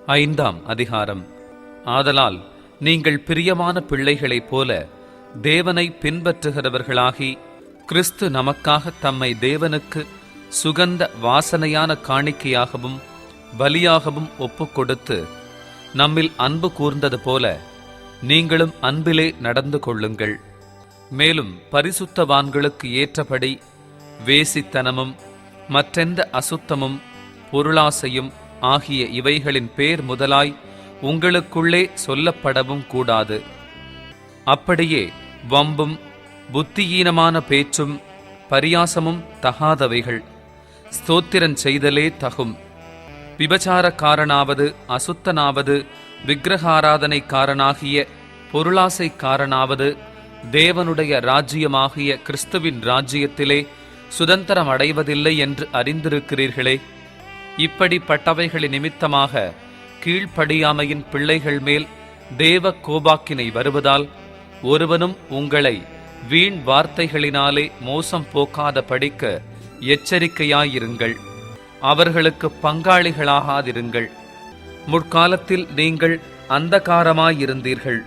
ஐந்தாம் அதிகாரம். ஆதலால் நீங்கள் பிரியமான பிள்ளைகளைப் போல தேவனை பின்பற்றுகிறவர்களாகி, கிறிஸ்து நமக்காக தம்மை தேவனுக்கு சுகந்த வாசனையான காணிக்கையாகவும் பலியாகவும் ஒப்புக்கொடுத்து நம்மில் அன்பு கூர்ந்தது போல நீங்களும் அன்பிலே நடந்து கொள்ளுங்கள். மேலும் பரிசுத்தவான்களுக்கு ஏற்றபடி வேசித்தனமும் மற்றெந்த அசுத்தமும் பொருளாசையும் ஆகிய இவைகளின் பேர் முதலாய் உங்களுக்குள்ளே சொல்லப்படவும் கூடாது. அப்படியே வம்பும் புத்தியீனமான பேச்சும் பரியாசமும் தகாதவைகள். ஸ்தோத்திரஞ் செய்தலே தகும். விபச்சாரக்காரனாவது அசுத்தனாவது விக்கிரகாராதனைக்காரனாகிய பொருளாசைக்காரனாவது தேவனுடைய ராஜ்யமாகிய கிறிஸ்துவின் ராஜ்யத்திலே சுதந்திரம் அடைவதில்லை என்று அறிந்திருக்கிறீர்களே. இப்படிப்பட்டவைகளின் நிமித்தமாக கீழ்ப்படியாமையின் பிள்ளைகள் மேல் தேவ கோபாக்கினை வருவதால் ஒருவனும் உங்களை வீண் வார்த்தைகளினாலே மோசம் போக்காத படிக்க எச்சரிக்கையாயிருங்கள். அவர்களுக்கு பங்காளிகளாகாதிருங்கள். முற்காலத்தில் நீங்கள் அந்தகாரமாயிருந்தீர்கள்,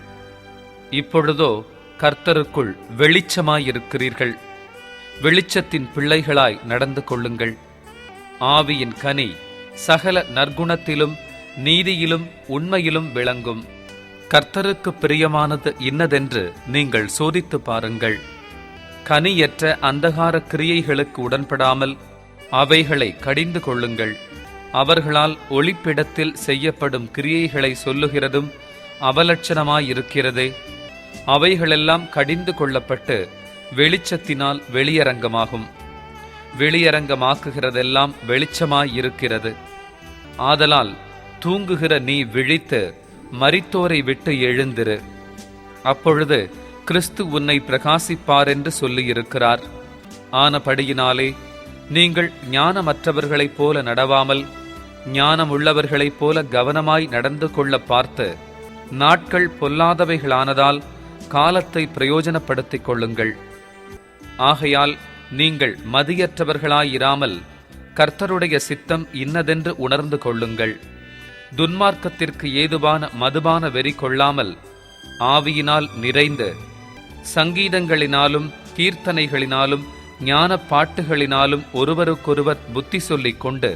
இப்பொழுதோ கர்த்தருக்குள் வெளிச்சமாயிருக்கிறீர்கள். வெளிச்சத்தின் பிள்ளைகளாய் நடந்து கொள்ளுங்கள். ஆவியின் கனி சகல நற்குணத்திலும் நீதியிலும் உண்மையிலும் விளங்கும். கர்த்தருக்கு பிரியமானது இன்னதென்று நீங்கள் சோதித்து பாருங்கள். கனியற்ற அந்தகார கிரியைகளுக்கு உடன்படாமல் அவைகளை கடிந்து கொள்ளுங்கள். அவர்களால் ஒளிப்பிடத்தில் செய்யப்படும் கிரியைகளை சொல்லுகிறதும் அவலட்சணமாயிருக்கிறதே. அவைகளெல்லாம் கடிந்து கொள்ளப்பட்டு வெளிச்சத்தினால் வெளியரங்கமாகும். வெளியரங்கமாக்குகிறதெல்லாம் வெளிச்சமாயிருக்கிறது. ஆதலால் தூங்குகிற நீ விழித்து மரித்தோரை விட்டு எழுந்திரு. அப்பொழுது கிறிஸ்து உன்னை பிரகாசிப்பார் என்று சொல்லியிருக்கிறார். ஆனபடியினாலே நீங்கள் ஞானமற்றவர்களைப் போல நடவாமல் ஞானமுள்ளவர்களைப் போல கவனமாய் நடந்து கொள்ள பார்த்து, நாட்கள் பொல்லாதவைகளானதால் காலத்தை பிரயோஜனப்படுத்திக் கொள்ளுங்கள். ஆகையால் நீங்கள் மதியற்றவர்களாயிராமல் கர்த்தருடைய சித்தம் இன்னதென்று உணர்ந்து கொள்ளுங்கள். துன்மார்க்கத்திற்கு ஏதுவான மதுபான வெறி கொள்ளாமல் ஆவியினால் நிறைந்து சங்கீதங்களினாலும் கீர்த்தனைகளினாலும் ஞான பாட்டுகளினாலும் ஒருவருக்கொருவர் புத்தி சொல்லிக் கொண்டு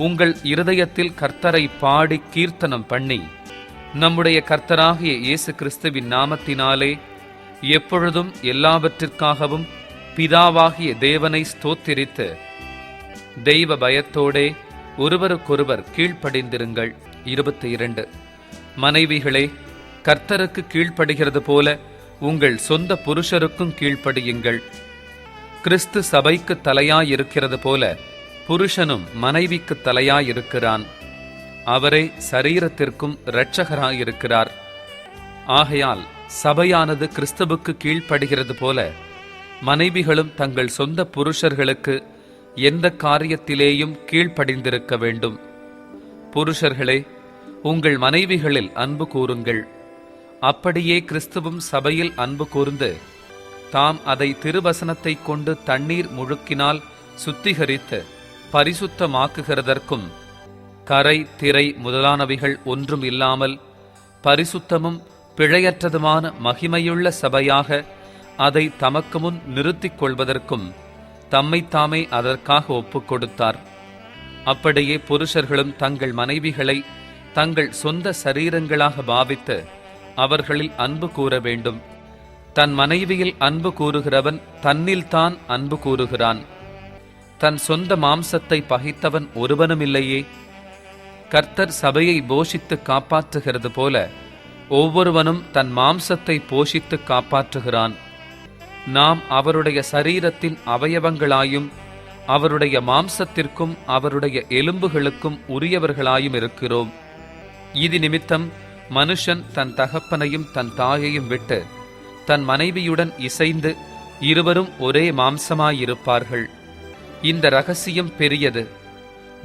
உங்கள் இருதயத்தில் கர்த்தரை பாடி கீர்த்தனம் பண்ணி, நம்முடைய கர்த்தராகிய இயேசு கிறிஸ்துவின் நாமத்தினாலே எப்பொழுதும் எல்லாவற்றிற்காகவும் பிதாவாகிய தேவனை ஸ்தோத்திரித்து தெய்வ பயத்தோடே ஒருவருக்கொருவர் கீழ்ப்படிந்திருங்கள். 22. மனைவிகளே, கர்த்தருக்கு கீழ்ப்படுகிறது போல உங்கள் சொந்த புருஷருக்கும் கீழ்ப்படியுங்கள். கிறிஸ்து சபைக்கு தலையாயிருக்கிறது போல புருஷனும் மனைவிக்கு தலையாயிருக்கிறான். அவரே சரீரத்திற்கும் இரட்சகராயிருக்கிறார். ஆகையால் சபையானது கிறிஸ்துவுக்கு கீழ்ப்படுகிறது போல மனைவிகளும் தங்கள் சொந்த புருஷர்களுக்கு எந்த காரியத்திலேயும் கீழ்ப்படிந்திருக்க வேண்டும். புருஷர்களே, உங்கள் மனைவிகளில் அன்பு கூறுங்கள். அப்படியே கிறிஸ்துவும் சபையில் அன்பு கூர்ந்து தாம் அதை திருவசனத்தை கொண்டு தண்ணீர் முழுக்கினால் சுத்திகரித்து பரிசுத்தமாக்குகிறதற்கும் கரை திரை முதலானவைகள் ஒன்றும் இல்லாமல் பரிசுத்தமும் பிழையற்றதுமான மகிமையுள்ள சபையாக அதை தமக்கு முன் நிறுத்திக் கொள்வதற்கும் தம்மைத்தாமே அதற்காக ஒப்புக் கொடுத்தார். அப்படியே புருஷர்களும் தங்கள் மனைவிகளை தங்கள் சொந்த சரீரங்களாக பாவித்து அவர்களில் அன்பு கூற வேண்டும். தன் மனைவியில் அன்பு கூறுகிறவன் தன்னில்தான் அன்பு கூறுகிறான். தன் சொந்த மாம்சத்தை பகைத்தவன் ஒருவனுமில்லையே. கர்த்தர் சபையை போஷித்து காப்பாற்றுகிறது போல ஒவ்வொருவனும் தன் மாம்சத்தை போஷித்து காப்பாற்றுகிறான். நாம் அவருடைய சரீரத்தின் அவயவங்களாயும் அவருடைய மாம்சத்திற்கும் அவருடைய எலும்புகளுக்கும் உரியவர்களாயும் இருக்கிறோம். இது நிமித்தம் மனுஷன் தன் தகப்பனையும் தன் தாயையும் விட்டு தன் மனைவியுடன் இசைந்து இருவரும் ஒரே மாம்சமாயிருப்பார்கள். இந்த இரகசியம் பெரியது.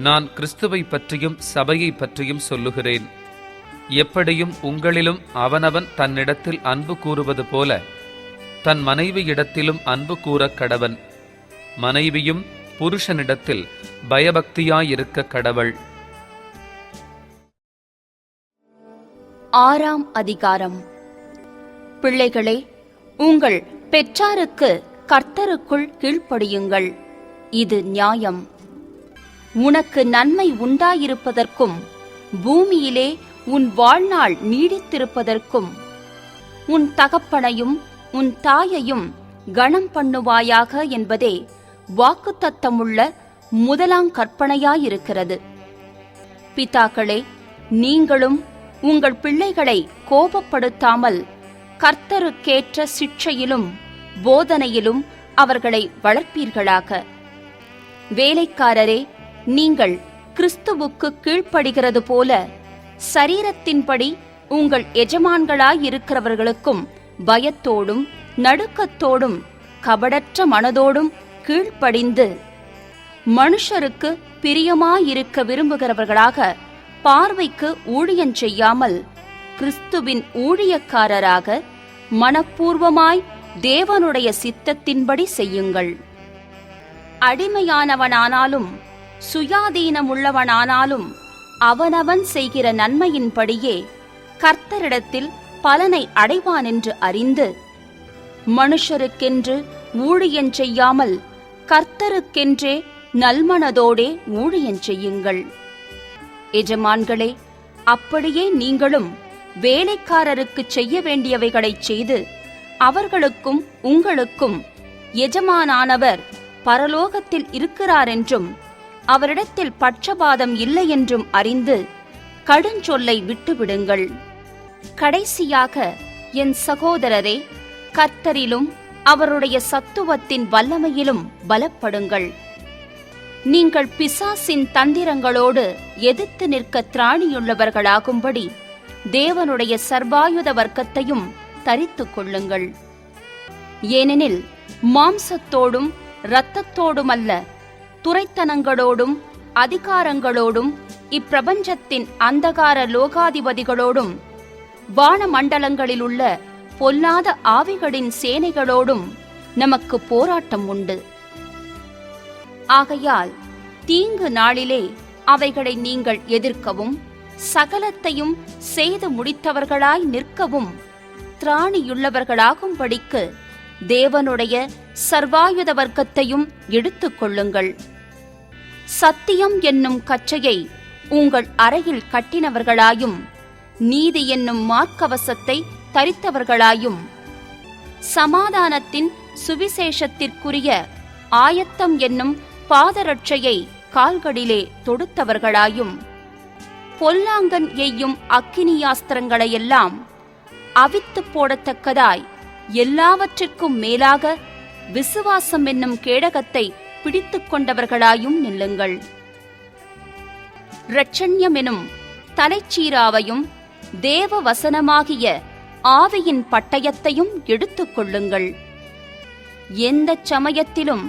நான் கிறிஸ்துவை பற்றியும் சபையை பற்றியும் சொல்லுகிறேன். எப்படியும் உங்களிலும் அவனவன் தன்னிடத்தில் அன்பு கூறுவது போல தன் மனைவியிடத்திலும் அன்பு கூறக் கடவன். மனைவியும் புருஷனிடத்தில் பயபக்தியாயிருக்க கடவள். ஆறாம் அதிகாரம். பிள்ளைகளே, உங்கள் பெற்றாருக்கு கர்த்தருக்குள் கீழ்ப்படியுங்கள், இது நியாயம். உனக்கு நன்மை உண்டாயிருப்பதற்கும் பூமியிலே உன் வாழ்நாள் நீடித்திருப்பதற்கும் உன் தகப்பனையும் உன் தாயையும் கனம் பண்ணுவாயாக என்பதே வாக்குத்தத்தமுள்ள முதலாம் கற்பனையாயிருக்கிறது. பிதாக்களே, நீங்களும் உங்கள் பிள்ளைகளை கோபப்படுத்தாமல் கர்த்தருக்கேற்ற சிட்சையிலும் போதனையிலும் அவர்களை வளர்ப்பீர்களாக. வேலைக்காரரே, நீங்கள் கிறிஸ்துவுக்கு கீழ்ப்படுகிறது போல சரீரத்தின்படி உங்கள் எஜமான்களாயிருக்கிறவர்களுக்கும் பயத்தோடும் நடுக்கத்தோடும் கபடற்ற மனதோடும் கீழ்ப்படிந்து மனுஷருக்கு பிரியமாயிருக்க விரும்புகிறவர்களாக பார்வைக்கு ஊழியஞ் செய்யாமல் கிறிஸ்துவின் ஊழியக்காரராக மனப்பூர்வமாய் தேவனுடைய சித்தத்தின்படி செய்யுங்கள். அடிமையானவனானாலும் சுயாதீனமுள்ளவனானாலும் அவனவன் செய்கிற நன்மையின்படியே கர்த்தரிடத்தில் பலனை அடைவான் என்று அறிந்து மனுஷருக்கென்று ஊழியஞ் செய்யாமல் கர்த்தருக்கென்றே நல்மனதோடே ஊழியஞ் செய்யுங்கள். எஜமான்களே, அப்படியே நீங்களும் வேலைக்காரருக்குச் செய்ய வேண்டியவைகளைச் செய்து அவர்களுக்கும் உங்களுக்கும் எஜமானானவர் பரலோகத்தில் இருக்கிறாரென்றும் அவரிடத்தில் பட்சபாதம் இல்லை என்றும் அறிந்து கடுஞ்சொல்லை விட்டுவிடுங்கள். கடைசியாக என் சகோதரரே, கர்த்தரிலும் அவருடைய சத்துவத்தின் வல்லமையிலும் பலப்படுங்கள். நீங்கள் பிசாசின் தந்திரங்களோடு எதிர்த்து நிற்க திராணியுள்ளவர்களாகும்படி தேவனுடைய சர்வாயுத வர்க்கத்தையும் தரித்துக் கொள்ளுங்கள். ஏனெனில் மாம்சத்தோடும் இரத்தத்தோடுமல்ல, துரைத்தனங்களோடும் அதிகாரங்களோடும் இப்பிரபஞ்சத்தின் அந்தகார லோகாதிபதிகளோடும் வானமண்டலங்களிலுள்ள பொல்லாத ஆவிகளின் சேனைகளோடும் நமக்கு போராட்டம் உண்டு. ஆகையால் தீங்கு நாளிலே அவைகளை நீங்கள் எதிர்க்கவும் சகலத்தையும் செய்து முடித்தவர்களாய் நிற்கவும் திராணியுள்ளவர்களாகும்படிக்கு தேவனுடைய சர்வாயுத வர்க்கத்தையும் எடுத்துக் கொள்ளுங்கள். சத்தியம் என்னும் கச்சையை உங்கள் அறையில் கட்டினவர்களாயும் நீதி என்னும் மார்க்கவசத்தை தரித்தவர்களாயும் சமாதானத்தின் சுவிசேஷத்திற்குரிய ஆயத்தம் என்னும் பாதரட்சையை கால்களிலே தொடுத்தவர்களாயும் பொல்லாங்கன் எய்யும் அக்கினியாஸ்திரங்களையெல்லாம் அவித்து போடத்தக்கதாய் எல்லாவற்றிற்கும் மேலாக விசுவாசம் என்னும் கேடகத்தை பிடித்துக் கொண்டவர்களாயும் நில்லுங்கள். இரட்சண்யம் எனும் தலைச்சீராவையும் தேவ வசனமாகிய ஆவியின் பட்டயத்தையும் எடுத்துக் கொள்ளுங்கள். எந்த சமயத்திலும்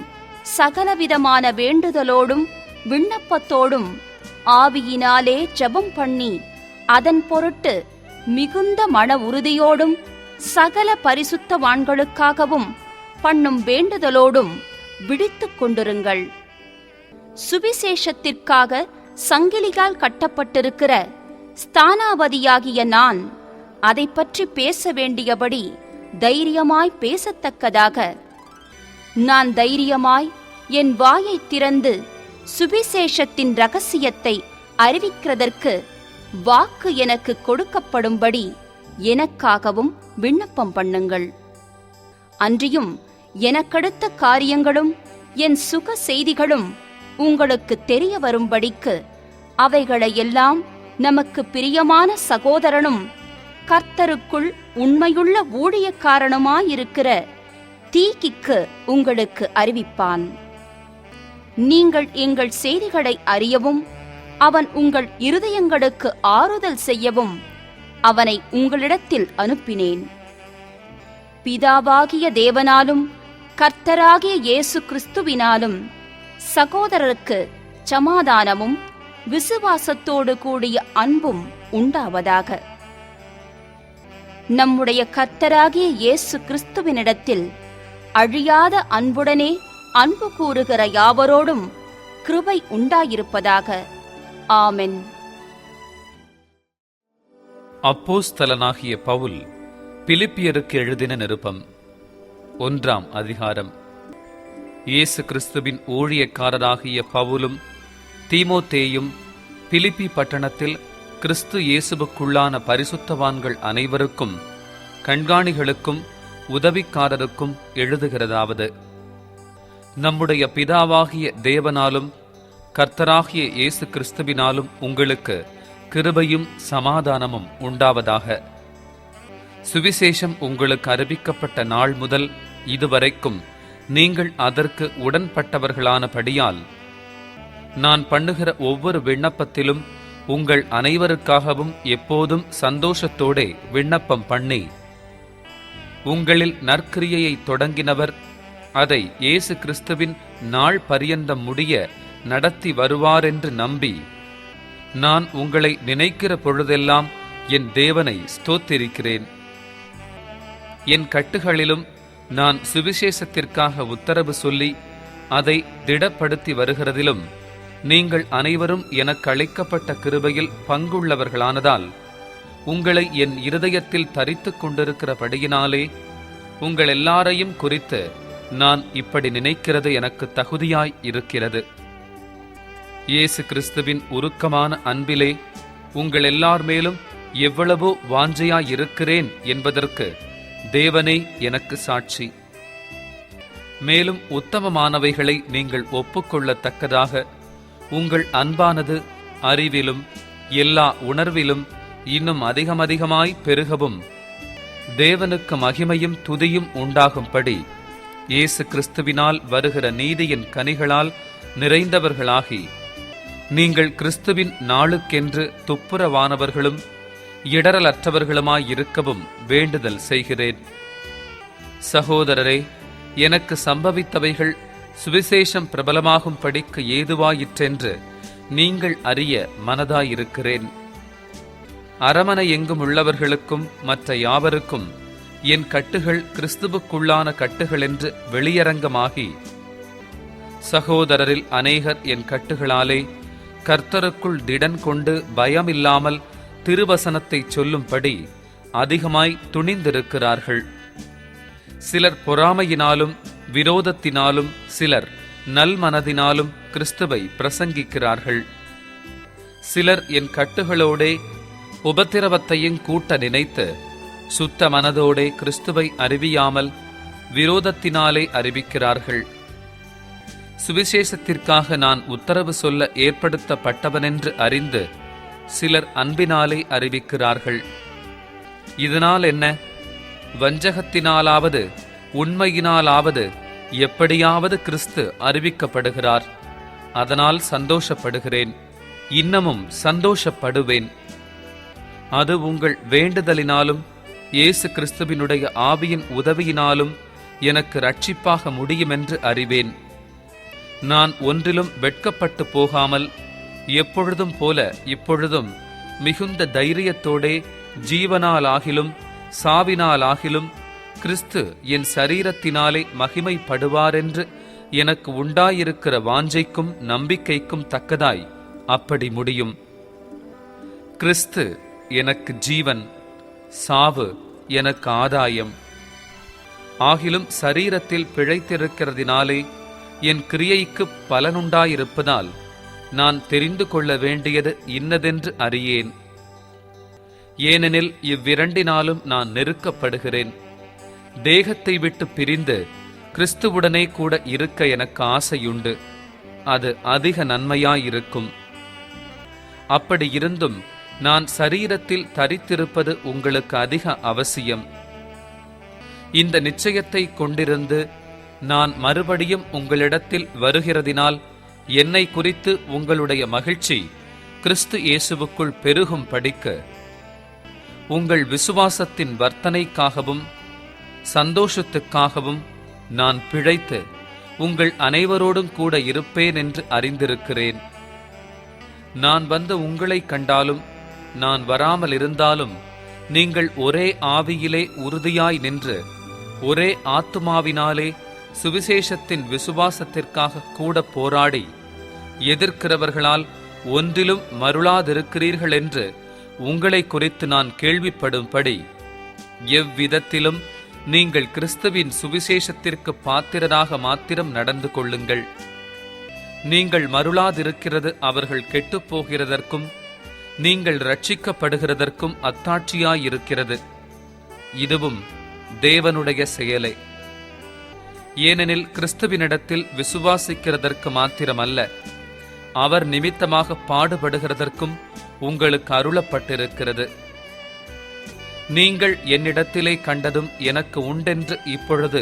சகலவிதமான வேண்டுதலோடும் விண்ணப்பத்தோடும் ஆவியினாலே ஜெபம் பண்ணி அதன் பொருட்டு மிகுந்த மன உறுதியோடும் சகல பரிசுத்தவான்களுக்காகவும் பண்ணும் வேண்டுதலோடும் விழித்துக் கொண்டிருங்கள். சுவிசேஷத்திற்காக சங்கிலியால் கட்டப்பட்டிருக்கிற ஸ்தானாபதியாகிய நான் அதை பற்றி பேச வேண்டியபடி தைரியமாய் பேசத்தக்கதாக நான் தைரியமாய் என் வாயை திறந்து சுவிசேஷத்தின் இரகசியத்தை அறிவிக்கிறதற்கு வாக்கு எனக்கு கொடுக்கப்படும்படி எனக்காகவும் விண்ணப்பம் பண்ணுங்கள். அன்றியும் எனக்கடுத்த காரியங்களும் என் சுக செய்திகளும் உங்களுக்கு தெரிய வரும்படிக்கு அவைகளையெல்லாம் நமக்கு பிரியமான சகோதரனும் கர்த்தருக்குள் உண்மையுள்ள ஊழியக்காரனுமாயிருக்கிற தீகிக்கு உங்களுக்கு அறிவிப்பான். நீங்கள் எங்கள் செய்திகளை அறியவும் அவன் உங்கள் இருதயங்களுக்கு ஆறுதல் செய்யவும் அவனை உங்களிடத்தில் அனுப்பினேன். பிதாவாகிய தேவனாலும் கர்த்தராகிய இயேசு கிறிஸ்துவினாலும் சகோதரருக்கு சமாதானமும் விசுவாசத்தோடு கூடிய அன்பும் உண்டாவதாக. நம்முடைய கர்த்தராகிய இயேசு கிறிஸ்துவினிடத்தில் அழியாத அன்புடனே அன்பு கூறுகிற யாவரோடும் கிருபை உண்டாயிருப்பதாக. ஆமென். அப்போஸ்தலனாகிய பவுல் பிலிப்பியருக்கு எழுதின நிருபம் 1ஆம் அதிகாரம். இயேசு கிறிஸ்துவின் ஊழியக்காரராகிய பவுலும் தீமோத்தேயும் பிலிப்பி பட்டணத்தில் கிறிஸ்து இயேசுவுக்குள்ளான பரிசுத்தவான்கள் அனைவருக்கும் கண்காணிகளுக்கும் உதவிக்காரருக்கும் எழுதுகிறதாவது: நம்முடைய பிதாவாகிய தேவனாலும் கர்த்தராகிய இயேசு கிறிஸ்துவினாலும் உங்களுக்கு கிருபையும் சமாதானமும் உண்டாவதாக. சுவிசேஷம் உங்களுக்கு அறிவிக்கப்பட்ட நாள் முதல் இதுவரைக்கும் நீங்கள் அதற்கு உடன்பட்டவர்களானபடியால் நான் பண்ணுகிற ஒவ்வொரு விண்ணப்பத்திலும் உங்கள் அனைவருக்காகவும் எப்போதும் சந்தோஷத்தோடே விண்ணப்பம் பண்ணி, உங்களில் நற்கிரியையை தொடங்கினவர் அதை இயேசு கிறிஸ்துவின் நாள் பரியந்தம் முடிய நடத்தி வருவாரென்று நம்பி, நான் உங்களை நினைக்கிற பொழுதெல்லாம் என் தேவனை ஸ்தோத்திரிக்கிறேன். என் கட்டுகளிலும் நான் சுவிசேஷத்திற்காக உத்தரவு சொல்லி அதை திடப்படுத்தி வருகிறதிலும் நீங்கள் அனைவரும் எனக்கு அளிக்கப்பட்ட கிருபையில் பங்குள்ளவர்களானதால் உங்களை என் இருதயத்தில் தரித்துக் கொண்டிருக்கிறபடியினாலே உங்கள் எல்லாரையும் குறித்து நான் இப்படி நினைக்கிறது எனக்கு தகுதியாய் இருக்கிறது. இயேசு கிறிஸ்துவின் உருக்கமான அன்பிலே உங்கள் எல்லார் மேலும் எவ்வளவோ வாஞ்சையாயிருக்கிறேன் என்பதற்கு தேவனே எனக்கு சாட்சி. மேலும் உத்தமமானவைகளை நீங்கள் ஒப்புக்கொள்ளத்தக்கதாக உங்கள் அன்பானது அறிவிலும் எல்லா உணர்விலும் இன்னும் அதிகமாய் பெருகவும் தேவனுக்கு மகிமையும் துதியும் உண்டாகும்படி இயேசு கிறிஸ்துவினால் வருகிற நீதியின் கனிகளால் நிறைந்தவர்களாகி, நீங்கள் கிறிஸ்துவின் நாளுக்கென்று துப்புரவானவர்களும் இடரலற்றவர்களுமாயிருக்கவும் வேண்டுதல் செய்கிறேன். சகோதரரே, எனக்கு சம்பவித்தவைகள் சுவிசேஷம் பிரபலமாகும் படிக்கு ஏதுவாயிற்றென்று நீங்கள் அறிய மனதாயிருக்கிறேன். அரமனை எங்கும் உள்ளவர்களுக்கும் மற்ற யாவருக்கும் என் கட்டுகள் கிறிஸ்துவுக்குள்ளான கட்டுகள் என்று வெளியரங்கமாகி, சகோதரரில் அநேகர் என் கட்டுகளாலே கர்த்தருக்குள் திடன் கொண்டு பயமில்லாமல் திருவசனத்தை சொல்லும்படி அதிகமாய் துணிந்திருக்கிறார்கள். சிலர் பொறாமையினாலும் விரோதத்தினாலும், சிலர் நல்மனதினாலும் கிறிஸ்துவை பிரசங்கிக்கிறார்கள். சிலர் என் கட்டுகளோடே உபத்திரவத்தையும் கூட்ட நினைத்து சுத்த மனதோடே கிறிஸ்துவை அறிவியாமல் விரோதத்தினாலே அறிவிக்கிறார்கள். சுவிசேஷத்திற்காக நான் உத்தரவு சொல்ல ஏற்படுத்தப்பட்டவனென்று அறிந்து சிலர் அன்பினாலே அறிவிக்கிறார்கள். இதனால் என்ன? வஞ்சகத்தினாலாவது உண்மையினாலாவது எப்படியாவது கிறிஸ்து அறிவிக்கப்படுகிறார். அதனால் சந்தோஷப்படுகிறேன், இன்னமும் சந்தோஷப்படுவேன். அது உங்கள் வேண்டுதலினாலும் இயேசு கிறிஸ்துவினுடைய ஆவியின் உதவியினாலும் எனக்கு ரட்சிப்பாக முடியுமென்று அறிவேன். நான் ஒன்றிலும் வெட்கப்பட்டு போகாமல் எப்பொழுதும் போல இப்பொழுதும் மிகுந்த தைரியத்தோடே ஜீவனாலாகிலும் சாவினாலாகிலும் கிறிஸ்து என் சரீரத்தினாலே மகிமைப்படுவாரென்று எனக்கு உண்டாயிருக்கிற வாஞ்சைக்கும் நம்பிக்கைக்கும் தக்கதாய் அப்படி முடியும். கிறிஸ்து எனக்கு ஜீவன், சாவு எனக்கு ஆதாயம். ஆகிலும் சரீரத்தில் பிழைத்திருக்கிறதினாலே என் கிரியைக்கு பலனுண்டாயிருப்பதால் நான் தெரிந்து கொள்ள வேண்டியது இன்னதென்று அறியேன். ஏனெனில் இவ்விரண்டினாலும் நான் நெருக்கப்படுகிறேன். தேகத்தை விட்டு பிரிந்து கிறிஸ்துவுடனே கூட இருக்க எனக்கு ஆசையுண்டு. அது அதிக நன்மையாயிருக்கும். அப்படி இருந்தும் நான் சரீரத்தில் தரித்திருப்பது உங்களுக்கு அதிக அவசியம். இந்த நிச்சயத்தை கொண்டிருந்து நான் மறுபடியும் உங்களிடத்தில் வருகிறதினால் என்னை குறித்து உங்களுடைய மகிழ்ச்சி கிறிஸ்து இயேசுவுக்குள் பெருகும் படிக்க உங்கள் விசுவாசத்தின் வர்த்தனைக்காகவும் சந்தோஷத்துக்காகவும் நான் பிழைத்து உங்கள் அனைவரோடும் கூட இருப்பேன் என்று அறிந்திருக்கிறேன். நான் வந்து உங்களை கண்டாலும் நான் வராமல் இருந்தாலும் நீங்கள் ஒரே ஆவியிலே உறுதியாய் நின்று ஒரே ஆத்துமாவினாலே சுவிசேஷத்தின் விசுவாசத்திற்காக கூட போராடி எதிர்க்கிறவர்களால் ஒன்றிலும் மருளாதிருக்கிறீர்கள் என்று உங்களை குறித்து நான் கேள்விப்படும்படி எவ்விதத்திலும் நீங்கள் கிறிஸ்துவின் சுவிசேஷத்திற்கு பாத்திரராக மாத்திரம் நடந்து கொள்ளுங்கள். நீங்கள் மருளாதிருக்கிறது அவர்கள் கெட்டுப்போகிறதற்கும் நீங்கள் ரட்சிக்கப்படுகிறதற்கும் அத்தாட்சியாயிருக்கிறது. இதுவும் தேவனுடைய செயலே. ஏனெனில் கிறிஸ்துவினிடத்தில் விசுவாசிக்கிறதற்கு மாத்திரமல்ல, அவர் நிமித்தமாக பாடுபடுகிறதற்கும் உங்களுக்கு அருளப்பட்டிருக்கிறது. நீங்கள் என்னிடத்திலே கண்டதும் எனக்கு உண்டென்று இப்பொழுது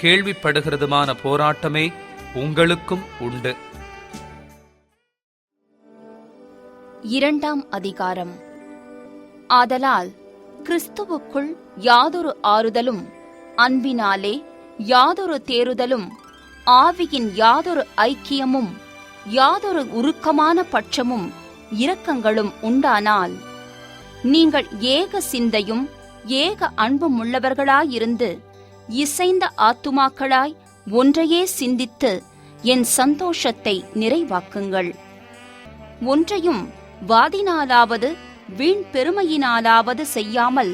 கேள்விப்படுகிறதுமான போராட்டமே உங்களுக்கும் உண்டு. 2ஆம் அதிகாரம். ஆதலால் கிறிஸ்துவுக்குள் யாதொரு ஆறுதலும், அன்பினாலே யாதொரு தேறுதலும், ஆவியின் யாதொரு ஐக்கியமும், யாதொரு உருக்கமான பட்சமும் இரக்கங்களும் உண்டானால், நீங்கள் ஏக சிந்தையும் ஏக அன்பும் உள்ளவர்களாயிருந்து இசைந்த ஆத்துமாக்களாய் ஒன்றையே சிந்தித்து என் சந்தோஷத்தை நிறைவாக்குங்கள். ஒன்றையும் வாதினாலாவது வீண் பெருமையினாலாவது செய்யாமல்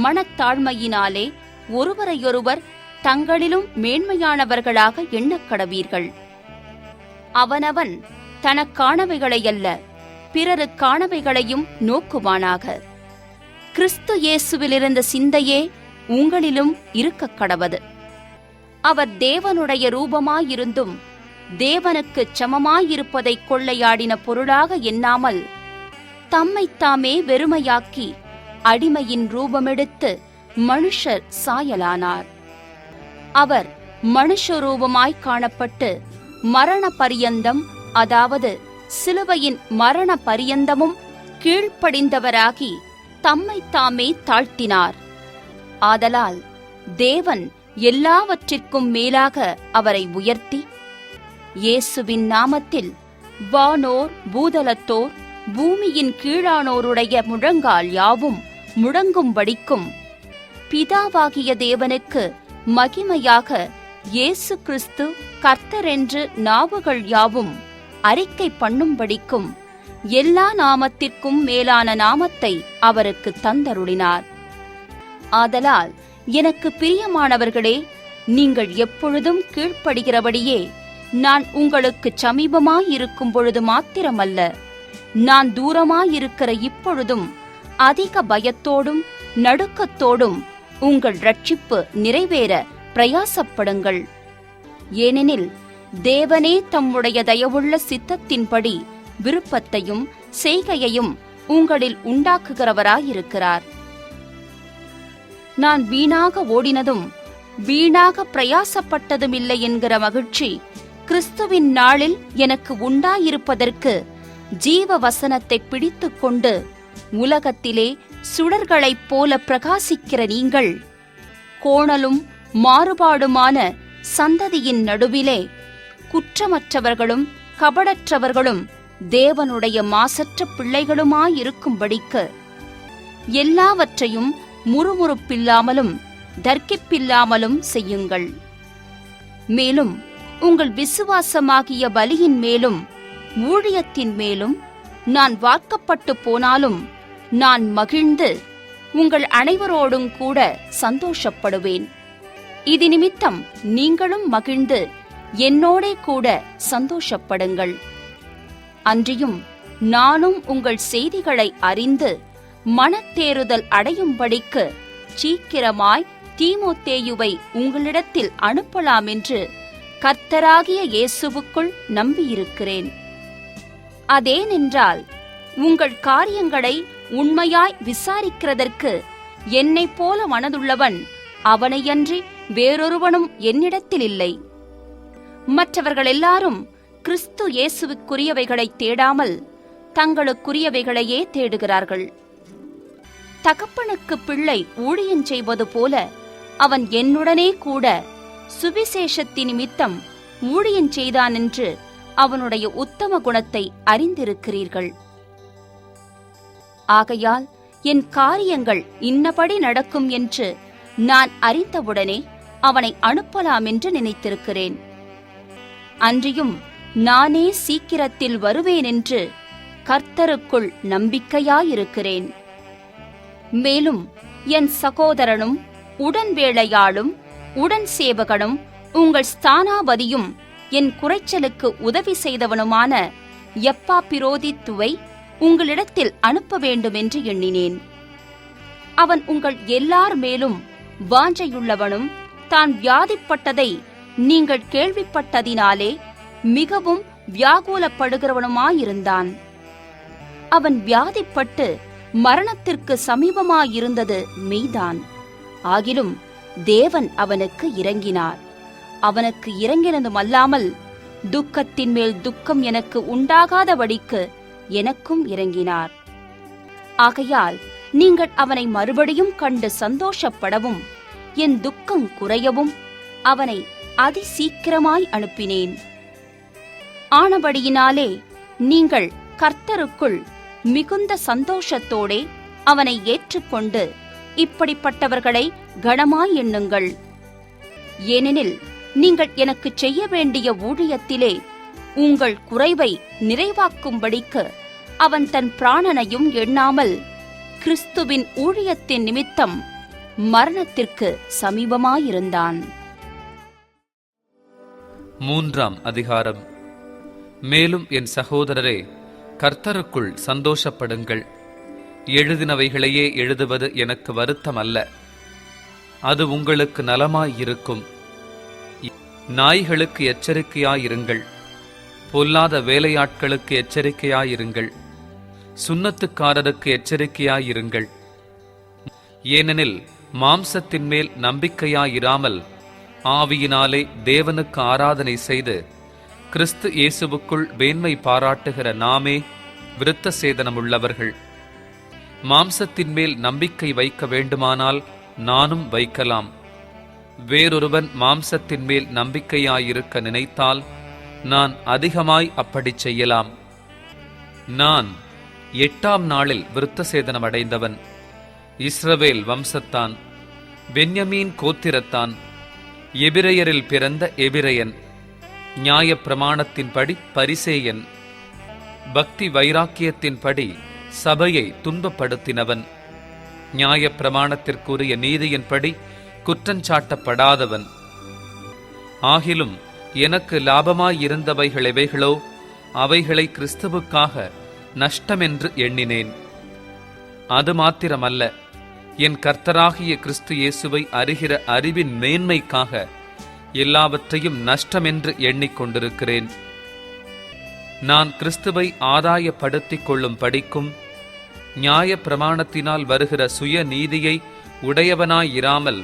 மனத்தாழ்மையினாலே ஒருவரையொருவர் தங்களிலும் மேன்மையானவர்களாக எண்ணக்கடவீர்கள். அவனவன் தனக்கானவைகளையல்ல பிறருக்கானவைகளையும் நோக்குவானாக. கிறிஸ்து இயேசுவிலிருந்த சிந்தையே உங்களிலும் இருக்கக் கடவது. அவர் தேவனுடைய ரூபமாயிருந்தும் தேவனுக்குச் சமமாயிருப்பதை கொள்ளையாடின பொருளாக எண்ணாமல் தம்மைத்தாமே வெறுமையாக்கி அடிமையின் ரூபமெடுத்து மனுஷர் சாயலானார். அவர் மனுஷரூபமாய் காணப்பட்டு மரண பரியந்தம், அதாவது சிலுவையின் மரண பரியந்தமும் கீழ்ப்படிந்தவராகி தம்மைத்தாமே தாழ்த்தினார். ஆதலால் தேவன் எல்லாவற்றிற்கும் மேலாக அவரை உயர்த்தி இயேசுவின் நாமத்தில் வானோர் பூதலத்தோர் பூமியின் கீழானோருடைய முழங்கால் யாவும் முழங்கும்படிக்கும், பிதாவாகிய தேவனுக்கு மகிமையாக இயேசு கிறிஸ்து கர்த்தரென்று நாவுகள் யாவும் அறிக்கை பண்ணும்படிக்கும் எல்லா நாமத்திற்கும் மேலான நாமத்தை அவருக்கு தந்தருளினார். ஆதலால் எனக்கு பிரியமானவர்களே, நீங்கள் எப்பொழுதும் கீழ்ப்படுகிறபடியே நான் உங்களுக்கு சமீபமாயிருக்கும் பொழுது மாத்திரமல்ல, நான் தூரமாயிருக்கிற இப்பொழுதும் அதிக பயத்தோடும் நடுக்கத்தோடும் உங்கள் இரட்சிப்பு நிறைவேற பிரயாசப்படுங்கள். ஏனெனில் தேவனே தம்முடைய தயவுள்ள சித்தத்தின்படி விருப்பத்தையும் செய்கையையும் உங்களில் உண்டாக்குகிறவராயிருக்கிறார். நான் வீணாக ஓடினதும் வீணாக பிரயாசப்பட்டதுமில்லை என்கிற மகிழ்ச்சி கிறிஸ்துவின் நாளில் எனக்கு உண்டாயிருப்பதற்கு ஜீவ வசனத்தை பிடித்துக் கொண்டு உலகத்திலே சுடர்களைப் போல பிரகாசிக்கிற நீங்கள் கோணலும் மாறுபாடுமான சந்ததியின் நடுவிலே குற்றமற்றவர்களும் கபடற்றவர்களும் தேவனுடைய மாசற்ற பிள்ளைகளுமாயிருக்கும்படிக்கு எல்லாவற்றையும் முறுமுறுப்பில்லாமலும் தர்க்கிப்பில்லாமலும் செய்யுங்கள். மேலும் உங்கள் விசுவாசமாகிய பலியின் மேலும் ஊழியத்தின் மேலும் நான் வார்க்கப்பட்டு போனாலும் நான் மகிழ்ந்து உங்கள் அனைவரோடும் கூட சந்தோஷப்படுவேன். இது நிமித்தம் நீங்களும் மகிழ்ந்து என்னோடே கூட சந்தோஷப்படுங்கள். அன்றியும் நானும் உங்கள் செய்திகளை அறிந்து மனத்தேறுதல் அடையும்படிக்கு சீக்கிரமாய் தீமோத்தேயுவை உங்களிடத்தில் அனுப்பலாம் என்று கர்த்தராகிய இயேசுவுக்குள் நம்பியிருக்கிறேன். அதேனென்றால் உங்கள் காரியங்களை உண்மையாய் விசாரிக்கிறதற்கு என்னைப் போல மனதுள்ளவன் அவனையன்றி வேறொருவனும் என்னிடத்தில் இல்லை. மற்றவர்கள் எல்லாரும் கிறிஸ்து இயேசுவுக்குரியவைகளை தேடாமல் தங்களுக்குரியவைகளையே தேடுகிறார்கள். தகப்பனுக்கு பிள்ளை ஊழியம் செய்வது போல அவன் என்னுடனே கூட சுவிசேஷத்தின் நிமித்தம் ஊழியம் செய்தான் என்று அவனுடைய உத்தம குணத்தை அறிந்திருக்கிறீர்கள். ஆகையால் என் காரியங்கள் இன்னபடி நடக்கும் என்று நான் அறிந்தவுடனே அவனை அனுப்பலாம் என்று நினைத்திருக்கிறேன். அன்றியும் நானே சீக்கிரத்தில் வருவேன் என்று கர்த்தருக்குள் நம்பிக்கையாயிருக்கிறேன். மேலும் என் சகோதரனும் உடன் வேலையாளும் உடன் சேவகனும் உங்கள் ஸ்தானாபதியும் என் குறைச்சலுக்கு உதவி செய்தவனுமான எப்பாப்பிரோதித்துவை உங்களிடத்தில் அனுப்ப வேண்டுமென்று எண்ணினேன். அவன் உங்கள் எல்லார் மேலும் வாஞ்சையுள்ளவனும் தான் வியாதிப்பட்டதை நீங்கள் கேள்விப்பட்டதினாலே மிகவும் வியாகுலப்படுகிறவனுமாயிருந்தான். அவன் வியாதிப்பட்டு மரணத்திற்கு சமீபமாயிருந்தது மெய்தான். ஆகிலும் தேவன் அவனுக்கு இறங்கினார். அவனுக்கு இறங்கினதுமல்லாமல் துக்கத்தின் மேல் துக்கம் எனக்கு உண்டாகாதபடிக்கு எனக்கும் இறங்கினார். ஆகையால் நீங்கள் அவனை மறுபடியும் கண்டு சந்தோஷப்படவும் என் துக்கம் குறையவும் அவனை அதிசீக்கிரமாய் அனுப்பினேன். ஆனபடியினாலே நீங்கள் கர்த்தருக்குள் மிகுந்த சந்தோஷத்தோடே அவனை ஏற்றுக்கொண்டு இப்படிப்பட்டவர்களை கனமாய் எண்ணுங்கள். ஏனெனில் நீங்கள் எனக்கு செய்ய வேண்டிய ஊழியத்திலே உங்கள் குறைவை நிறைவாக்கும்படிக்கு அவன் தன் பிராணனையும் எண்ணாமல் கிறிஸ்துவின் ஊழியத்தின் நிமித்தம் மரணத்திற்கு சமீபமாயிருந்தான். 3ஆம் அதிகாரம். மேலும் என் சகோதரரே, கர்த்தருக்குள் சந்தோஷப்படுங்கள். எழுதினவைகளையே எழுதுவது எனக்கு வருத்தமல்ல, அது உங்களுக்கு நலமாயிருக்கும். நாய்களுக்கு எச்சரிக்கையாயிருங்கள், பொல்லாத வேலையாட்களுக்கு எச்சரிக்கையாயிருங்கள், சுன்னத்துக்காரருக்கு எச்சரிக்கையாயிருங்கள். ஏனெனில் மாம்சத்தின் மேல் நம்பிக்கையாயிராமல் ஆவியினாலே தேவனுக்கு ஆராதனை செய்து கிறிஸ்து இயேசுவுக்குள் மேன்மை பாராட்டுகிற நாமே விருத்த சேதனமுள்ளவர்கள். மாம்சத்தின் மேல் நம்பிக்கை வைக்க வேண்டுமானால் நானும் வைக்கலாம். வேறொருவன் மாம்சத்தின் மேல் நம்பிக்கையாயிருக்க நினைத்தால் நான் அதிகமாய் அப்படிச் செய்யலாம். நான் 8ஆம் நாளில் விருத்த சேதனம் அடைந்தவன். இஸ்ரவேல் வம்சத்தான், பென்யமீன் கோத்திரத்தான், எபிரெயரில் பிறந்த எபிரெயன், நியாயப்பிரமாணத்தின்படி பரிசேயன், பக்தி வைராக்கியத்தின்படி சபையை துன்பப்படுத்தினவன், நியாயப்பிரமாணத்திற்குரிய நீதியின்படி குற்றஞ்சாட்டப்படாதவன். ஆகிலும் எனக்கு லாபமாயிருந்தவைகள் எவைகளோ அவைகளை கிறிஸ்துவுக்காக நஷ்டமென்று எண்ணினேன். அது மாத்திரமல்ல, என் கர்த்தராகிய கிறிஸ்து இயேசுவை அறிகிற அறிவின் மேன்மைக்காக எல்லாவற்றையும் நஷ்டமென்று எண்ணிக்கொண்டிருக்கிறேன். நான் கிறிஸ்துவை ஆதாயப்படுத்திக் கொள்ளும் படிக்கும் நியாய பிரமாணத்தினால் வருகிற சுய நீதியை உடையவனாயிராமல்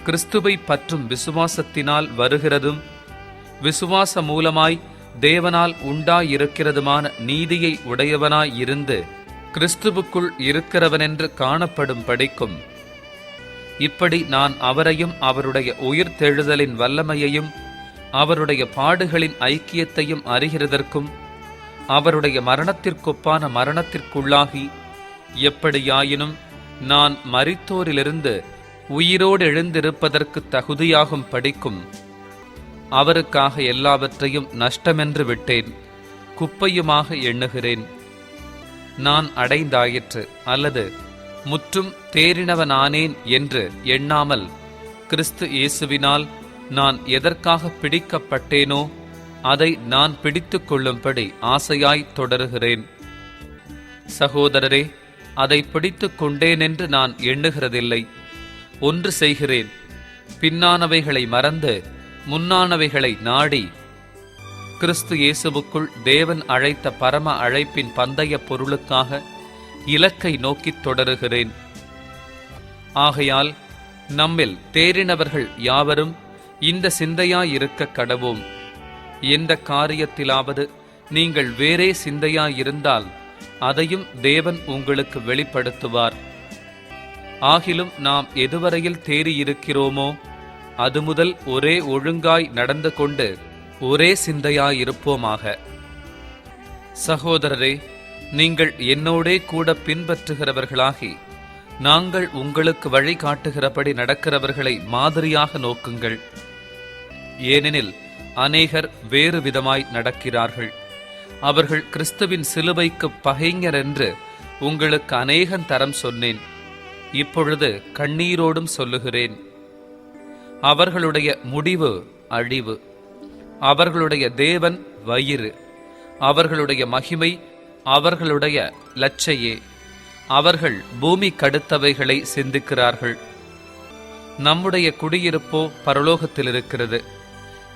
கிறிஸ்துவை பற்றும் விசுவாசத்தினால் வருகிறதும் விசுவாச மூலமாய் தேவனால் உண்டாயிருக்கிறதுமான நீதியை உடையவனாயிருந்து கிறிஸ்துவுக்குள் இருக்கிறவனென்று காணப்படும் படிக்கும். இப்படி நான் அவரையும் அவருடைய உயிர்த்தெழுதலின் வல்லமையையும் அவருடைய பாடுகளின் ஐக்கியத்தையும் அறிகிறதற்கும் அவருடைய மரணத்திற்கொப்பான மரணத்திற்குள்ளாகி எப்படியாயினும் நான் மரித்தோரிலிருந்து உயிரோடு எழுந்திருப்பதற்கு தகுதியாகும் படிக்கும் அவருக்காக எல்லாவற்றையும் நஷ்டமென்று விட்டேன், குப்பையுமாக எண்ணுகிறேன். நான் அடைந்தாயிற்று அல்லது முற்றும் தேறினவனானேன் என்று எண்ணாமல் கிறிஸ்து இயேசுவினால் நான் எதற்காக பிடிக்கப்பட்டேனோ அதை நான் பிடித்து கொள்ளும்படி ஆசையாய் தொடருகிறேன். சகோதரரே, அதை பிடித்து கொண்டேனென்று நான் எண்ணுகிறதில்லை. ஒன்று செய்கிறேன், பின்னானவைகளை மறந்து முன்னானவைகளை நாடி கிறிஸ்து இயேசுவுக்குள் தேவன் அழைத்த பரம அழைப்பின் பந்தய பொருளுக்காக இலக்கை நோக்கித் தொடருகிறேன். ஆகையால் நம்மில் தேறினவர்கள் யாவரும் இந்த சிந்தையாயிருக்க கடவோம். எந்த காரியத்திலாவது நீங்கள் வேறே சிந்தையாயிருந்தால் அதையும் தேவன் உங்களுக்கு வெளிப்படுத்துவார். ஆகிலும் நாம் எதுவரையில் தேறியிருக்கிறோமோ அது முதல் ஒரே ஒழுங்காய் நடந்து கொண்டு ஒரே சிந்தையாயிருப்போமாக. சகோதரரே, நீங்கள் என்னோடே கூட பின்பற்றுகிறவர்களாகி நாங்கள் உங்களுக்கு வழிகாட்டுகிறபடி நடக்கிறவர்களை மாதிரியாக நோக்குங்கள். ஏனெனில் அநேகர் வேறு விதமாய் நடக்கிறார்கள். அவர்கள் கிறிஸ்துவின் சிலுவைக்கு பகைஞர் என்று உங்களுக்கு அநேகந்தரம் சொன்னேன். இப்பொழுது கண்ணீரோடும் சொல்லுகிறேன். அவர்களுடைய முடிவு அழிவு, அவர்களுடைய தேவன் வயிறு, அவர்களுடைய மகிமை அவர்களுடைய லட்சையே. அவர்கள் பூமி கடுத்தவைகளை சிந்திக்கிறார்கள். நம்முடைய குடியிருப்போ பரலோகத்தில் இருக்கிறது.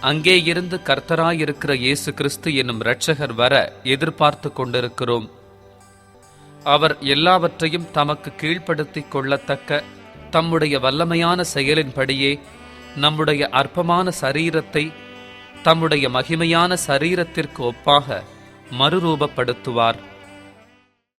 அங்கே இருந்து கர்த்தராயிருக்கிற இயேசு கிறிஸ்து என்னும் இரட்சகர் வர எதிர்பார்த்து கொண்டிருக்கிறோம். அவர் எல்லாவற்றையும் தமக்கு கீழ்ப்படுத்திக் கொள்ளத்தக்க தம்முடைய வல்லமையான செயலின்படியே நம்முடைய அற்பமான சரீரத்தை தம்முடைய மகிமையான சரீரத்திற்கு ஒப்பாக மறுரூபப்படுத்துவார்.